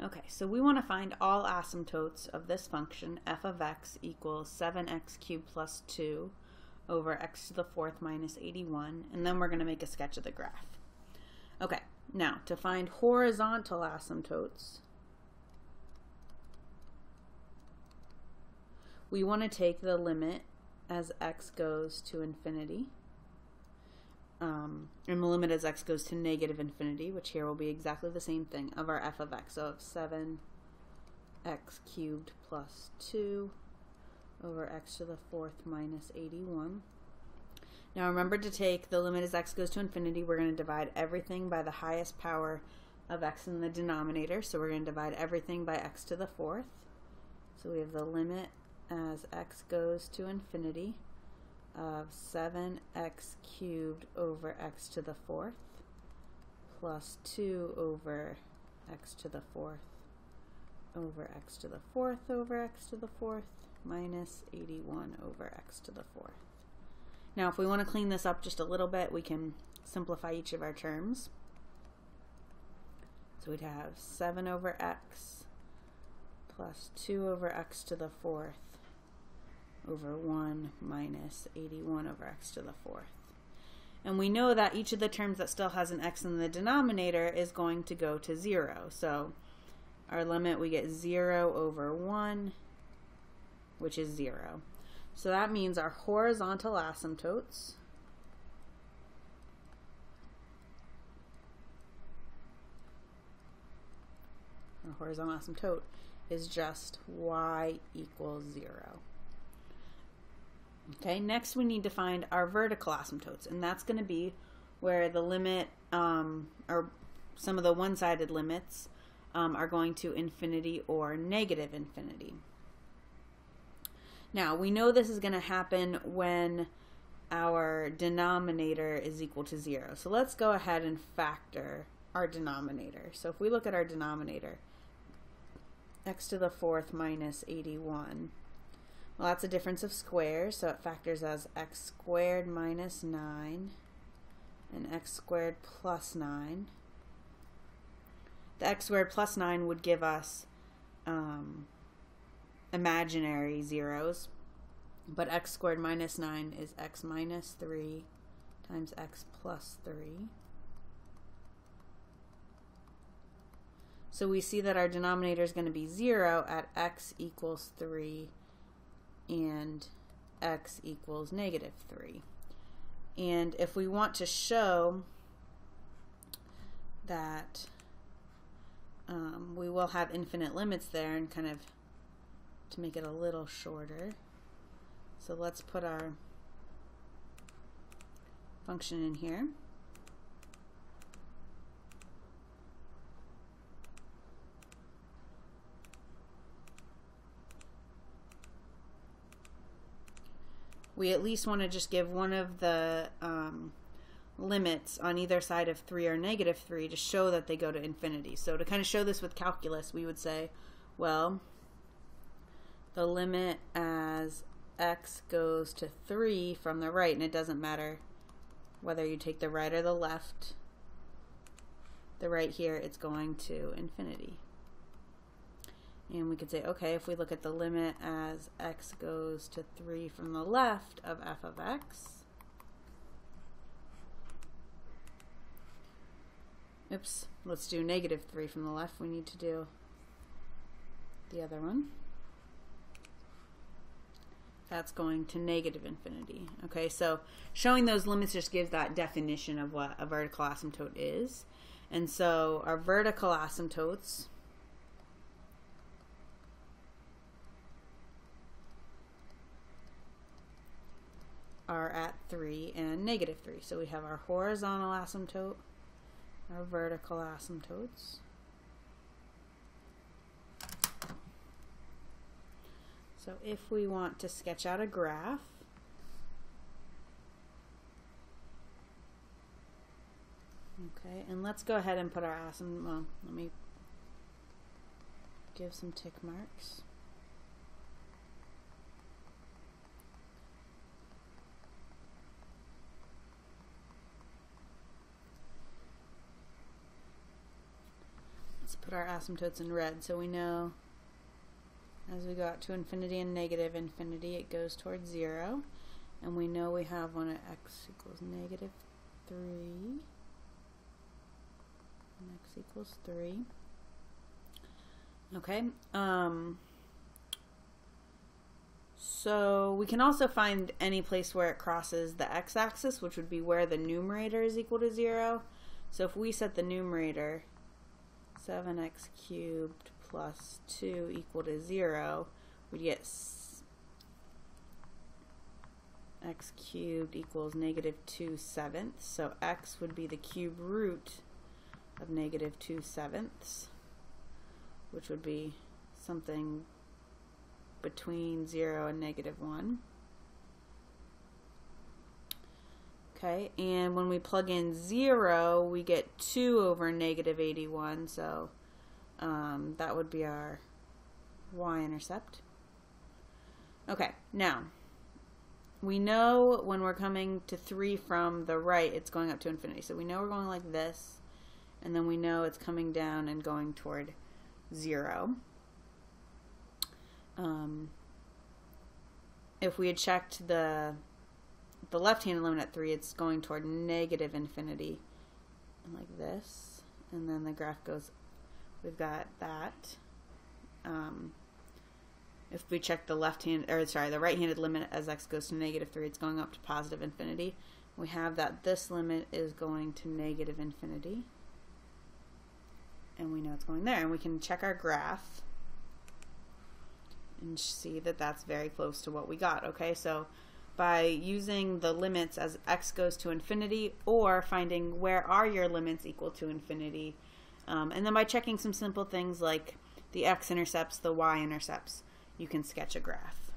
Okay, so we want to find all asymptotes of this function f of x equals 7x cubed plus 2 over x to the fourth minus 81, and then we're going to make a sketch of the graph. Okay, now to find horizontal asymptotes, we want to take the limit as x goes to infinity, and the limit as x goes to negative infinity, which here will be exactly the same thing, of our f of x, so of 7x cubed plus 2 over x to the fourth minus 81. Now remember, to take the limit as x goes to infinity, we're going to divide everything by the highest power of x in the denominator, so we're going to divide everything by x to the fourth. So we have the limit as x goes to infinity of 7x cubed over x to the fourth plus 2 over x to the fourth over x to the fourth over x to the fourth minus 81 over x to the fourth. Now if we want to clean this up just a little bit, we can simplify each of our terms. So we'd have 7 over x plus 2 over x to the fourth over 1 minus 81 over x to the fourth. And we know that each of the terms that still has an x in the denominator is going to go to 0. So our limit, we get 0 over 1, which is 0. So that means our horizontal asymptotes is just y equals 0. Okay, next we need to find our vertical asymptotes, and that's going to be where the limit, or some of the one-sided limits, are going to infinity or negative infinity. Now, we know this is going to happen when our denominator is equal to 0. So let's go ahead and factor our denominator. So if we look at our denominator, x to the fourth minus 81, well, that's a difference of squares, so it factors as x squared minus 9 and x squared plus 9. The x squared plus 9 would give us imaginary zeros, but x squared minus 9 is x minus 3 times x plus 3. So we see that our denominator is going to be 0 at x equals 3 and x equals negative 3. And if we want to show that we will have infinite limits there, and kind of to make it a little shorter, so let's put our function in here. We at least want to just give one of the limits on either side of 3 or negative 3 to show that they go to infinity. So to kind of show this with calculus, we would say, well, the limit as x goes to 3 from the right, and it doesn't matter whether you take the right or the left, the right here, it's going to infinity. And we could say, okay, if we look at the limit as x goes to 3 from the left of f of x, oops, let's do negative 3 from the left. We need to do the other one. That's going to negative infinity. Okay, so showing those limits just gives that definition of what a vertical asymptote is. And so our vertical asymptotes are at 3 and negative 3. So we have our horizontal asymptote, our vertical asymptotes. So if we want to sketch out a graph, okay, and let's go ahead and put our asymptote, well, let me give some tick marks. put our asymptotes in red. So we know as we go out to infinity and negative infinity, it goes towards 0. And we know we have one at x equals negative 3. And x equals 3. Okay. So we can also find any place where it crosses the x-axis, which would be where the numerator is equal to 0. So if we set the numerator 7x cubed plus 2 equal to 0, we'd get x cubed equals negative 2/7. So x would be the cube root of negative 2/7, which would be something between 0 and negative 1. Okay, and when we plug in 0, we get 2 over negative 81, so that would be our y-intercept. Okay, now, we know when we're coming to 3 from the right, it's going up to infinity. So we know we're going like this, and then we know it's coming down and going toward 0. If we had checked the left-handed limit at 3, it's going toward negative infinity, and like this, and then the graph goes, we've got that. If we check the the right-handed limit as x goes to negative 3, it's going up to positive infinity. We have that this limit is going to negative infinity, and we know it's going there, and we can check our graph and see that that's very close to what we got. Okay, so by using the limits as x goes to infinity, or finding where are your limits equal to infinity, and then by checking some simple things like the x-intercepts, the y-intercepts, you can sketch a graph.